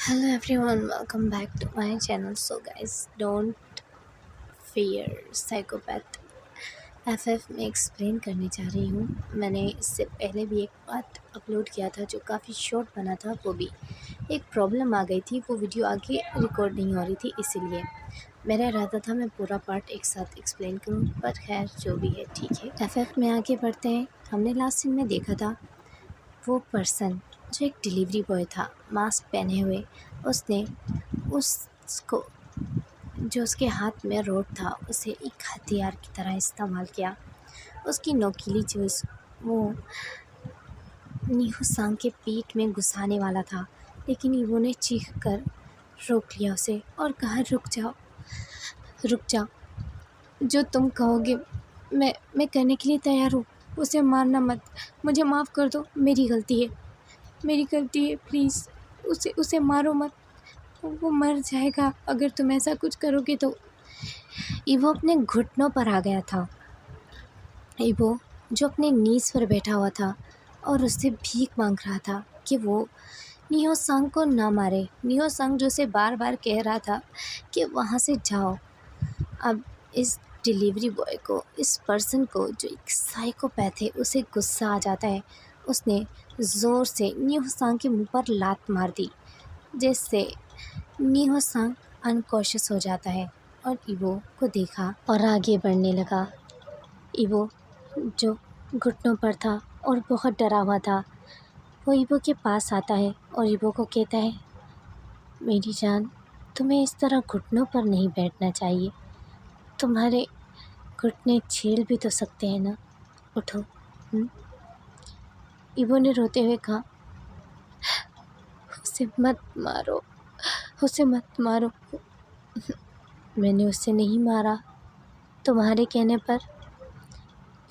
Hello everyone, welcome back to my channel. So guys, don't fear psychopath FF में explain करने जा रही हूँ। मैंने इससे पहले भी एक बात अपलोड किया था जो काफ़ी शॉर्ट बना था, वो भी एक प्रॉब्लम आ गई थी, वो वीडियो आगे रिकॉर्ड नहीं हो रही थी, इसीलिए मेरा इरादा था मैं पूरा पार्ट एक साथ एक्सप्लेन करूँ, पर खैर जो भी है ठीक है। FF में आगे बढ़ते हैं। हमने लास्ट सीन में देखा था वो पर्सन जो एक डिलीवरी बॉय था मास्क पहने हुए, उसने उसको जो उसके हाथ में रोड था उसे एक हथियार की तरह इस्तेमाल किया। उसकी नोकीली चीज़ वो नीहू सांग के पीठ में घुसाने वाला था, लेकिन ईवो ने चीख कर रोक लिया उसे और कहा रुक जाओ, जो तुम कहोगे मैं करने के लिए तैयार हूँ। उसे मारना मत, मुझे माफ़ कर दो, मेरी गलती है, प्लीज़ उसे मारो मत, वो मर जाएगा अगर तुम ऐसा कुछ करोगे तो। ईवो अपने घुटनों पर आ गया था। ईवो जो अपने नीज़ पर बैठा हुआ था और उससे भीख मांग रहा था कि वो निहो सांग को ना मारे। निहो सांग जो उसे बार बार कह रहा था कि वहाँ से जाओ। अब इस डिलीवरी बॉय को, इस पर्सन को जो एक साइकोपैथ है, उसे गुस्सा आ जाता है। उसने ज़ोर से निहो सांग के मुंह पर लात मार दी, जिससे निहो सांग अनकॉन्शियस हो जाता है और ईवो को देखा और आगे बढ़ने लगा। ईवो जो घुटनों पर था और बहुत डरा हुआ था, वो ईवो के पास आता है और ईवो को कहता है, मेरी जान, तुम्हें इस तरह घुटनों पर नहीं बैठना चाहिए, तुम्हारे घुटने छील भी तो सकते हैं ना, उठो। ईवो ने रोते हुए कहा, उसे मत मारो। मैंने उसे नहीं मारा तुम्हारे कहने पर,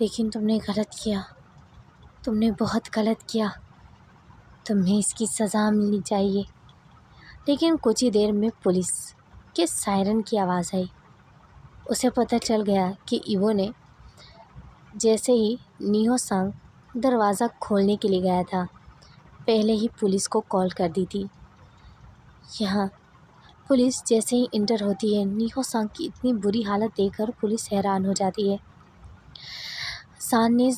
लेकिन तुमने गलत किया, तुमने बहुत गलत किया, तुम्हें इसकी सज़ा मिलनी चाहिए। लेकिन कुछ ही देर में पुलिस के सायरन की आवाज़ आई। उसे पता चल गया कि ईवो ने जैसे ही निहो सांग दरवाज़ा खोलने के लिए गया था, पहले ही पुलिस को कॉल कर दी थी। यहाँ पुलिस जैसे ही इंटर होती है, निहो सांग की इतनी बुरी हालत देखकर पुलिस हैरान हो जाती है। सांग ने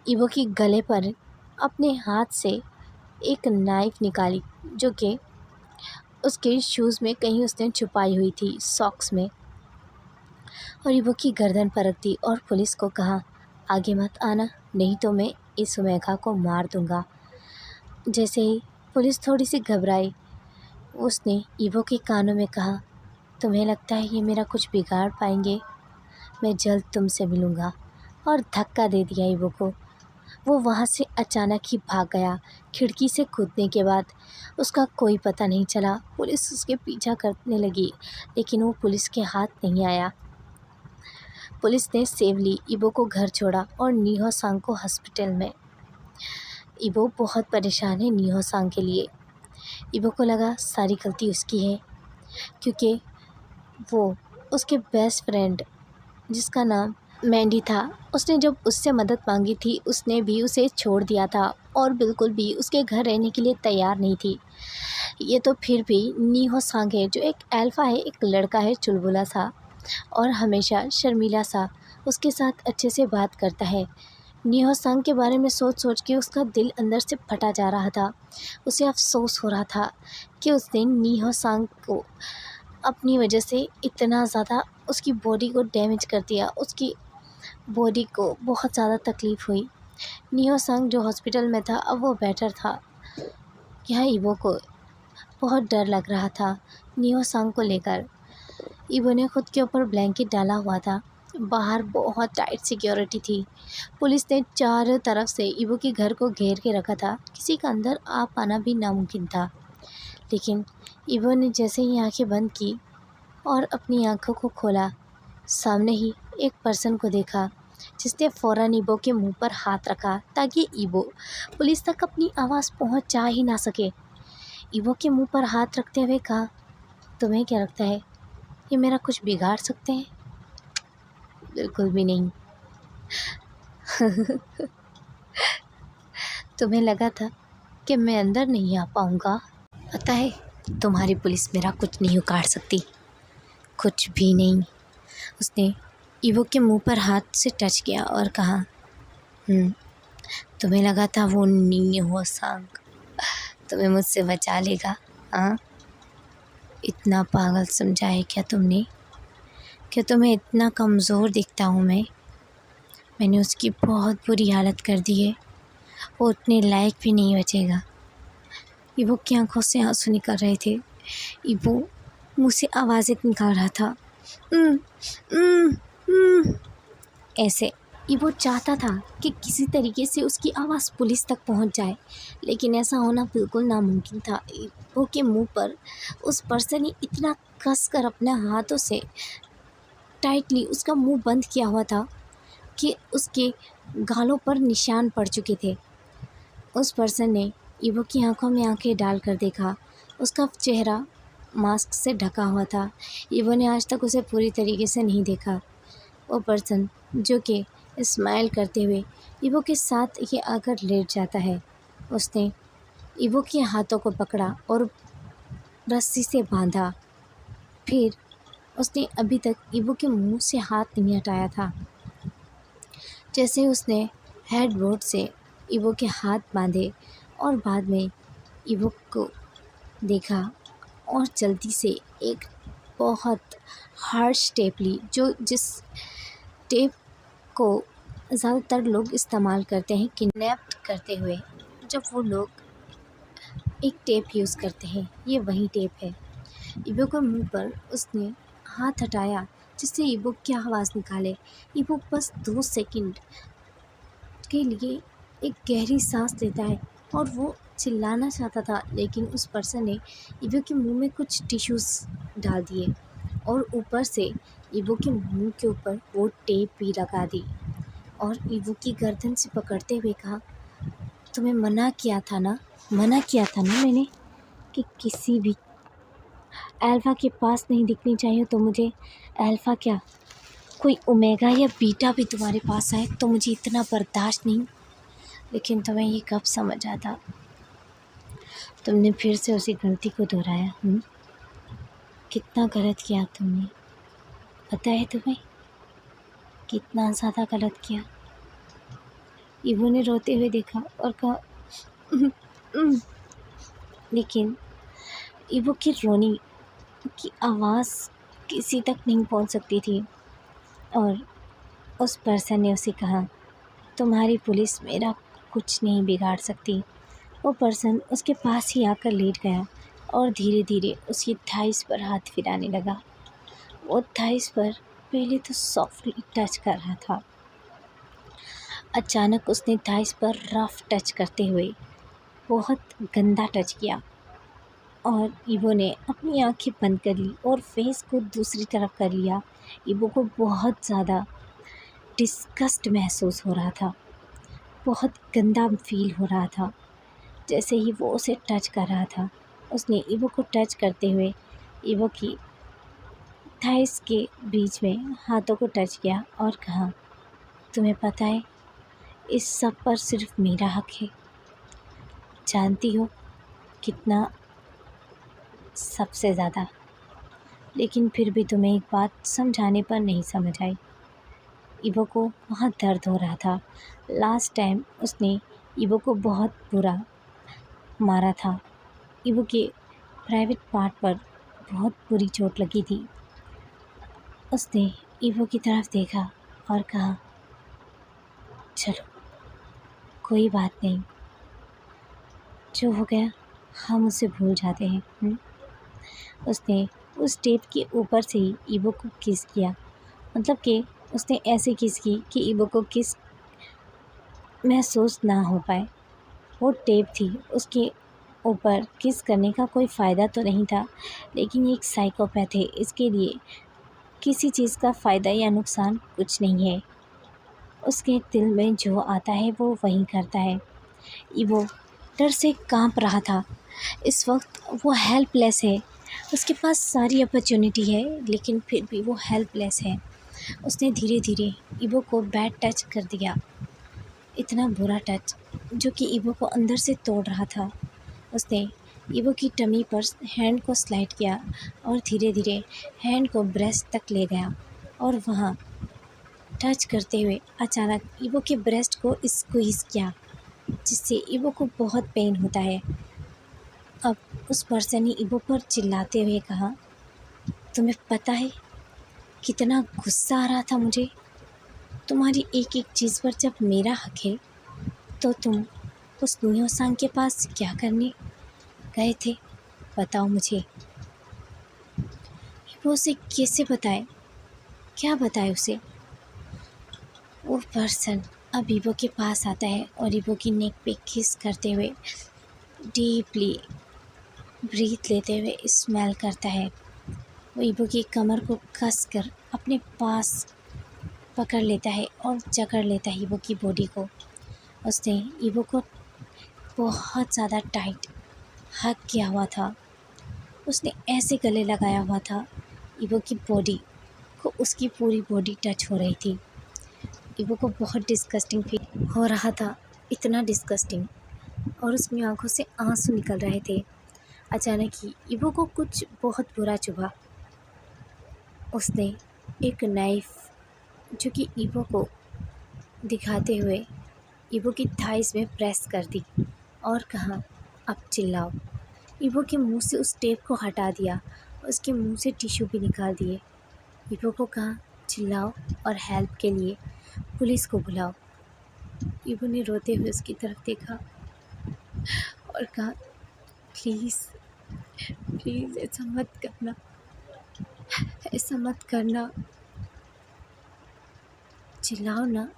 ईवो की गले पर अपने हाथ से एक नाइफ़ निकाली, जो कि उसके शूज़ में कहीं उसने छुपाई हुई थी, सॉक्स में, और ईवो की गर्दन पर रख दी और पुलिस को कहा, आगे मत आना, नहीं तो मैं इस सुमेखा को मार दूंगा। जैसे ही पुलिस थोड़ी सी घबराई, उसने ईवो के कानों में कहा, तुम्हें लगता है ये मेरा कुछ बिगाड़ पाएंगे? मैं जल्द तुमसे मिलूँगा, और धक्का दे दिया ईवो को। वो वहाँ से अचानक ही भाग गया। खिड़की से कूदने के बाद उसका कोई पता नहीं चला। पुलिस उसके पीछा करने लगी, लेकिन वो पुलिस के हाथ नहीं आया। पुलिस ने सेवली ईवो को घर छोड़ा और निहो सांग को हॉस्पिटल में। ईवो बहुत परेशान है निहो सांग के लिए। ईवो को लगा सारी गलती उसकी है, क्योंकि वो उसके बेस्ट फ्रेंड, जिसका नाम मैंडी था, उसने जब उससे मदद मांगी थी, उसने भी उसे छोड़ दिया था और बिल्कुल भी उसके घर रहने के लिए तैयार नहीं थी। ये तो फिर भी निहो सांग है, जो एक अल्फ़ा है, एक लड़का है चुलबुला सा और हमेशा शर्मीला सा, उसके साथ अच्छे से बात करता है। निहो सांग के बारे में सोच के उसका दिल अंदर से फटा जा रहा था। उसे अफसोस हो रहा था कि उसने निहो सांग को अपनी वजह से इतना ज़्यादा उसकी बॉडी को डैमेज कर दिया। उसकी बॉडी को बहुत ज़्यादा तकलीफ़ हुई। निहो सांग जो हॉस्पिटल में था, अब वो बेटर था। यहाँ ईवो को बहुत डर लग रहा था निहो सांग को लेकर। ईवो ने खुद के ऊपर ब्लैंकेट डाला हुआ था। बाहर बहुत टाइट सिक्योरिटी थी। पुलिस ने चारों तरफ से ईवो के घर को घेर के रखा था। किसी का अंदर आ पाना भी नामुमकिन था। लेकिन ईवो ने जैसे ही आंखें बंद की और अपनी आंखों को खोला, सामने ही एक पर्सन को देखा, जिसने फ़ौरन ईवो के मुंह पर हाथ रखा ताकि ईवो पुलिस तक अपनी आवाज़ पहुंचा ही ना सके। ईवो के मुंह पर हाथ रखते हुए कहा, तुम्हें क्या लगता है ये मेरा कुछ बिगाड़ सकते हैं? बिल्कुल भी नहीं। तुम्हें लगा था कि मैं अंदर नहीं आ पाऊँगा? पता है तुम्हारी पुलिस मेरा कुछ नहीं उखाड़ सकती, कुछ भी नहीं। उसने ईवो के मुंह पर हाथ से टच किया और कहा, तुम्हें लगा था वो नीनी सांग तुम्हें मुझसे बचा लेगा? हाँ, इतना पागल समझा है क्या तुमने? क्या तुम्हें इतना कमज़ोर दिखता हूँ मैं? मैंने उसकी बहुत बुरी हालत कर दी है, वो उतने लायक भी नहीं बचेगा। ईवो की आंखों से आंसू निकल रहे थे। ईवो मुँह से आवाज़ें निकाल रहा था, "उम, उम, उम।" ऐसे ईवो चाहता था कि किसी तरीके से उसकी आवाज़ पुलिस तक पहुंच जाए, लेकिन ऐसा होना बिल्कुल नामुमकिन था। ईवो के मुंह पर उस पर्सन ने इतना कसकर अपने हाथों से टाइटली उसका मुंह बंद किया हुआ था कि उसके गालों पर निशान पड़ चुके थे। उस पर्सन ने ईवो की आंखों में आंखें डालकर देखा। उसका चेहरा मास्क से ढका हुआ था। ईवो ने आज तक उसे पूरी तरीके से नहीं देखा। वो पर्सन जो कि स्माइल करते हुए ईवो के साथ ये आकर लेट जाता है। उसने ईवो के हाथों को पकड़ा और रस्सी से बांधा। फिर उसने अभी तक ईवो के मुंह से हाथ नहीं हटाया था। जैसे उसने हेडबोर्ड से ईवो के हाथ बांधे और बाद में ईवो को देखा और जल्दी से एक बहुत हार्श टेप ली, जिस टेप को ज़्यादातर लोग इस्तेमाल करते हैं किडनैप करते हुए। जब वो लोग एक टेप यूज़ करते हैं, ये वही टेप है। ईवो के मुंह पर उसने हाथ हटाया जिससे ईवो क्या आवाज़ निकाले। ईवो बस 2 सेकंड के लिए एक गहरी सांस लेता है और वो चिल्लाना चाहता था, लेकिन उस पर्सन ने ईवो के मुंह में कुछ टिश्यूज़ डाल दिए और ऊपर से ईवो के मुंह के ऊपर वो टेप भी लगा दी और ईवो की गर्दन से पकड़ते हुए कहा, तुम्हें मना किया था ना मैंने कि किसी भी अल्फ़ा के पास नहीं दिखनी चाहिए। तो मुझे अल्फ़ा क्या, कोई ओमेगा या बीटा भी तुम्हारे पास आए तो मुझे इतना बर्दाश्त नहीं। लेकिन तुम्हें ये कब समझ आता? तुमने फिर से उसी गलती को दोहराया। कितना गलत किया तुमने, पता है तुम्हें? कितना ज़्यादा गलत किया। ईवो ने रोते हुए देखा और कहा, "उम, उम।" लेकिन ईवो की रोने की आवाज़ किसी तक नहीं पहुंच सकती थी और उस पर्सन ने उसे कहा, तुम्हारी पुलिस मेरा कुछ नहीं बिगाड़ सकती। वो पर्सन उसके पास ही आकर लेट गया और धीरे धीरे उसकी थाइस पर हाथ फिराने लगा। वो थाइस पर पहले तो सॉफ्टली टच कर रहा था, अचानक उसने थाइस पर रफ टच करते हुए बहुत गंदा टच किया और ईवो ने अपनी आंखें बंद कर ली और फेस को दूसरी तरफ कर लिया। ईवो को बहुत ज़्यादा डिस्गस्ट महसूस हो रहा था, बहुत गंदा फील हो रहा था। जैसे ही वो उसे टच कर रहा था, उसने ईवो को टच करते हुए ईवो की थाइस के बीच में हाथों को टच किया और कहा, तुम्हें पता है इस सब पर सिर्फ मेरा हक है, जानती हो कितना, सबसे ज़्यादा। लेकिन फिर भी तुम्हें एक बात समझाने पर नहीं समझ आई। ईवो को बहुत दर्द हो रहा था। लास्ट टाइम उसने ईवो को बहुत बुरा मारा था। ईवो के प्राइवेट पार्ट पर बहुत बुरी चोट लगी थी। उसने ईवो की तरफ देखा और कहा, चलो कोई बात नहीं, जो हो गया हम उसे भूल जाते हैं। उसने उस टेप के ऊपर से ही ईवो को किस किया, मतलब कि उसने ऐसे किस की कि ईवो को किस महसूस ना हो पाए। वो टेप थी, उसके ऊपर किस करने का कोई फ़ायदा तो नहीं था, लेकिन ये एक साइकोपैथ है, इसके लिए किसी चीज़ का फ़ायदा या नुकसान कुछ नहीं है। उसके दिल में जो आता है वो वही करता है। ईवो डर से कांप रहा था। इस वक्त वो हेल्पलेस है। उसके पास सारी अपॉर्चुनिटी है, लेकिन फिर भी वो हेल्पलेस है। उसने धीरे धीरे ईवो को बैड टच कर दिया, इतना बुरा टच जो कि ईवो को अंदर से तोड़ रहा था। उसने ईवो की टमी पर हैंड को स्लाइड किया और धीरे धीरे हैंड को ब्रेस्ट तक ले गया और वहाँ टच करते हुए अचानक ईवो के ब्रेस्ट को स्क्वीज़ किया, जिससे ईवो को बहुत पेन होता है। अब उस पर्सन ने ईवो पर चिल्लाते हुए कहा, तुम्हें पता है कितना गुस्सा आ रहा था मुझे तुम्हारी एक एक चीज़ पर। जब मेरा हक है तो तुम उस नुयो सांग के पास क्या करने गए थे, बताओ मुझे। वो उसे कैसे बताए, क्या बताए उसे। वो पर्सन अब ईवो के पास आता है और ईवो की नेक पे किस करते हुए डीपली ब्रीथ लेते हुए स्मेल करता है। वो ईवो की कमर को कस कर अपने पास पकड़ लेता है और जकड़ लेता है ईवो की बॉडी को। उसने ईवो को बहुत ज़्यादा टाइट हग किया हुआ था। उसने ऐसे गले लगाया हुआ था, ईवो की बॉडी को उसकी पूरी बॉडी टच हो रही थी। ईवो को बहुत डिस्गस्टिंग फील हो रहा था, इतना डिस्गस्टिंग, और उसकी आंखों से आंसू निकल रहे थे। अचानक ही ईवो को कुछ बहुत बुरा चुभा। उसने एक नाइफ जो कि ईवो को दिखाते हुए ईवो की थाइस में प्रेस कर दी और कहा, अब चिल्लाओ। ईवो के मुंह से उस टेप को हटा दिया, उसके मुंह से टिश्यू भी निकाल दिए। ईवो को कहा, चिल्लाओ और हेल्प के लिए पुलिस को बुलाओ। ईवो ने रोते हुए उसकी तरफ देखा और कहा, प्लीज़ प्लीज़ ऐसा मत करना, ऐसा मत करना, चिल्लाओ ना।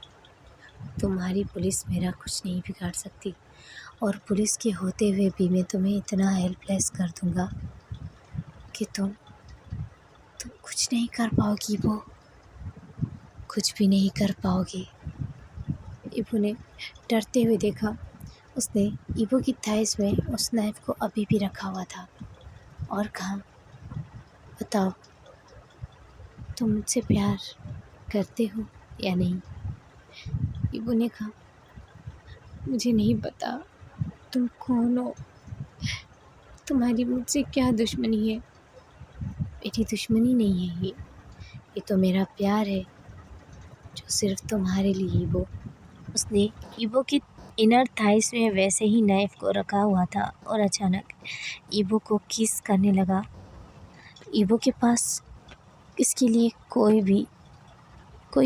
तुम्हारी पुलिस मेरा कुछ नहीं बिगाड़ सकती, और पुलिस के होते हुए भी मैं तुम्हें इतना हेल्पलेस कर दूंगा कि तुम कुछ नहीं कर पाओगी। वो कुछ भी नहीं कर पाओगे। ईवो ने डरते हुए देखा। उसने ईवो की थाइस में उस नाइफ को अभी भी रखा हुआ था और कहा, बताओ तुम मुझसे प्यार करते हो या नहीं। ईवो ने कहा, मुझे नहीं पता तुम कौन हो, तुम्हारी मुझसे क्या दुश्मनी है। मेरी दुश्मनी नहीं है ये तो मेरा प्यार है जो सिर्फ तुम्हारे लिए। ईवो उसने ईवो की इनर थाइस में वैसे ही नाइफ को रखा हुआ था और अचानक ईवो को किस करने लगा। ईवो के पास इसके लिए कोई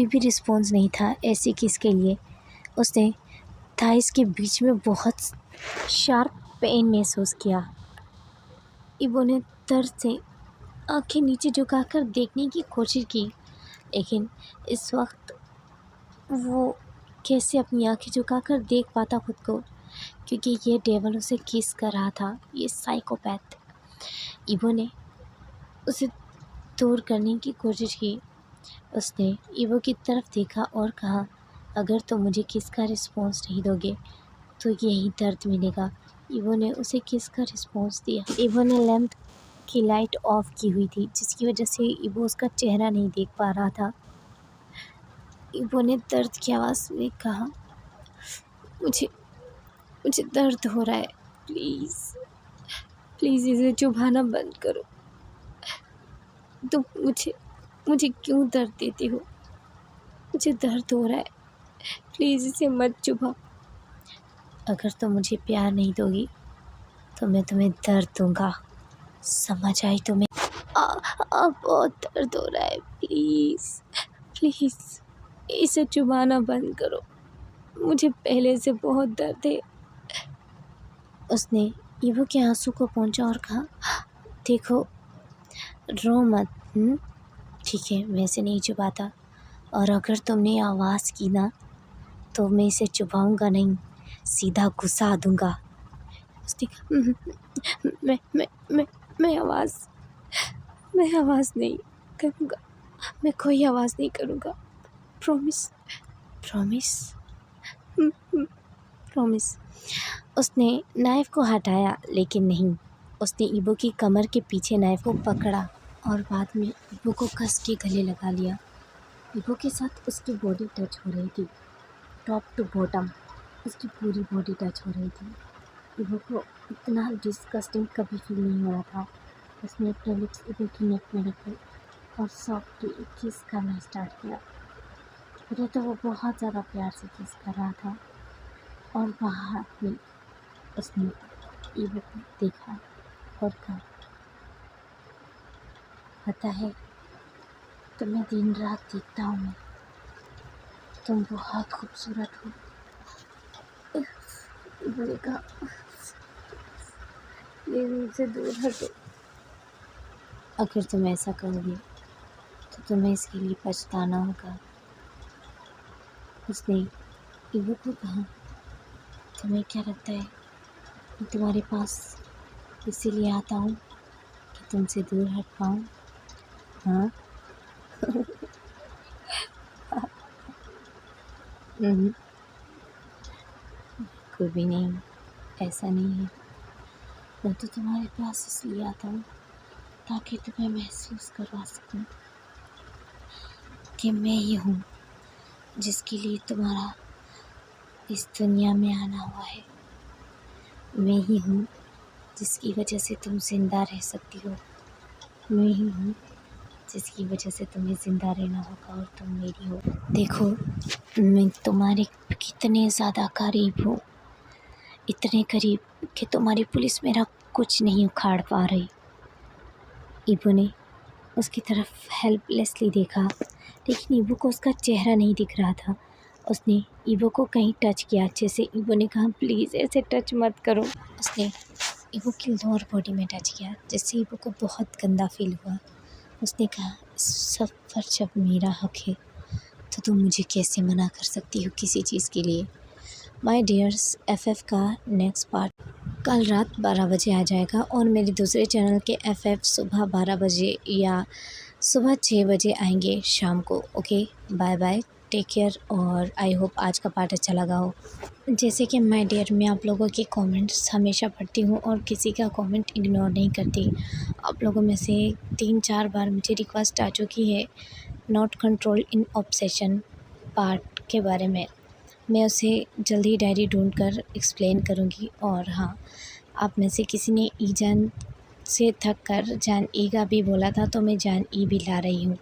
भी रिस्पॉन्स नहीं था ऐसी किस के लिए। उसने थाइस के बीच में बहुत शार्प पेन महसूस किया। ईवो ने दर्द से आंखें नीचे झुकाकर देखने की कोशिश की, लेकिन इस वक्त वो कैसे अपनी आंखें झुकाकर देख पाता खुद को, क्योंकि ये डेविल उसे किस कर रहा था, ये साइकोपैथ। ईवो ने उसे दूर करने की कोशिश की। उसने ईवो की तरफ देखा और कहा, अगर तुम मुझे किस का रिस्पॉन्स नहीं दोगे तो यही दर्द मिलेगा। ईवो ने उसे किस का रिस्पॉन्स दिया। ईवो ने लैंप की लाइट ऑफ की हुई थी, जिसकी वजह से ईवो उसका चेहरा नहीं देख पा रहा था। ईवो ने दर्द की आवाज़ में कहा, मुझे दर्द हो रहा है, प्लीज़ प्लीज़ इसे चुभाना बंद करो। तुम मुझे क्यों दर्द देते हो, मुझे दर्द हो रहा है, प्लीज़ इसे मत चुभाओ। अगर तुम मुझे प्यार नहीं दोगी तो मैं तुम्हें दर्द दूंगा, समझ आई तुम्हें। बहुत दर्द हो रहा है, प्लीज़ प्लीज़ इसे चुभाना बंद करो, मुझे पहले से बहुत दर्द है। उसने ईवो के आंसू को पोंछा और कहा, देखो रो मत, ठीक है मैं इसे नहीं चुभाता, और अगर तुमने आवाज़ की ना तो मैं इसे चुभाऊंगा नहीं, सीधा घुसा दूंगा। उसने कहा, मैं आवाज़ नहीं करूँगा, मैं कोई आवाज़ नहीं करूँगा, प्रॉमिस प्रॉमिस प्रॉमिस। उसने नाइफ को हटाया, लेकिन नहीं, उसने ईवो की कमर के पीछे नाइफ को पकड़ा और बाद में ईवो को कस के गले लगा लिया। ईवो के साथ उसकी बॉडी टच हो रही थी, टॉप टू बॉटम उसकी पूरी बॉडी टच हो रही थी। ईवो को इतना डिस्गस्टिंग कभी फील नहीं हुआ था। उसने अपने लिप्स ईवो की नेक में रखे और सॉफ्टली किस करना स्टार्ट किया। पहले तो वो बहुत ज़्यादा प्यार से किस कर रहा था और बाहर में उसने ईवो को देखा और कहा, पता है तुम्हें दिन रात देखता हूँ मैं, तुम बहुत खूबसूरत हो। ईवो ने कहा, प्लीज़ मुझसे दूर हटो। अगर तुम ऐसा करोगे तो तुम्हें इसके लिए पछताना होगा। उसने ईवो को कहा, तुम्हें क्या लगता है मैं तुम्हारे पास इसीलिए आता हूँ कि तुमसे दूर हट पाऊँ? हाँ। कोई भी नहीं, ऐसा नहीं है। मैं तो तुम्हारे पास इसलिए आता हूँ ताकि तुम्हें महसूस करवा सकूँ कि मैं ही हूँ जिसके लिए तुम्हारा इस दुनिया में आना हुआ है। मैं ही हूँ जिसकी वजह से तुम जिंदा रह सकती हो। मैं ही हूँ जिसकी वजह से तुम्हें ज़िंदा रहना होगा और तुम मेरी हो। देखो मैं तुम्हारे कितने ज़्यादा करीब हूँ, इतने करीब कि तुम्हारी पुलिस मेरा कुछ नहीं उखाड़ पा रही। ईवो ने उसकी तरफ हेल्पलेसली देखा, लेकिन ईवो को उसका चेहरा नहीं दिख रहा था। उसने ईवो को कहीं टच किया अच्छे से। ईवो ने कहा, प्लीज़ ऐसे टच मत करो। उसने ईवो की लोअर बॉडी में टच किया, जिससे ईवो को बहुत गंदा फील हुआ। उसने कहा, इस सब पर जब मेरा हक है तो तुम मुझे कैसे मना कर सकती हो किसी चीज़ के लिए। माय डियर्स, FF का नेक्स्ट पार्ट कल रात 12 बजे आ जाएगा और मेरे दूसरे चैनल के FF सुबह 12 बजे या सुबह 6 बजे आएंगे शाम को। Okay, bye bye, take care और आई होप आज का पार्ट अच्छा लगा हो। जैसे कि माय डियर, मैं आप लोगों के कमेंट्स हमेशा पढ़ती हूँ और किसी का कमेंट इग्नोर नहीं करती। आप लोगों में से 3-4 बार मुझे रिक्वेस्ट आ चुकी है not control in obsession part के बारे में। मैं उसे जल्दी डायरी ढूंढ कर एक्सप्लेन करूँगी। और हाँ, आप में से किसी ने ईजान से थक कर जान ई का भी बोला था, तो मैं जान ई भी ला रही हूँ।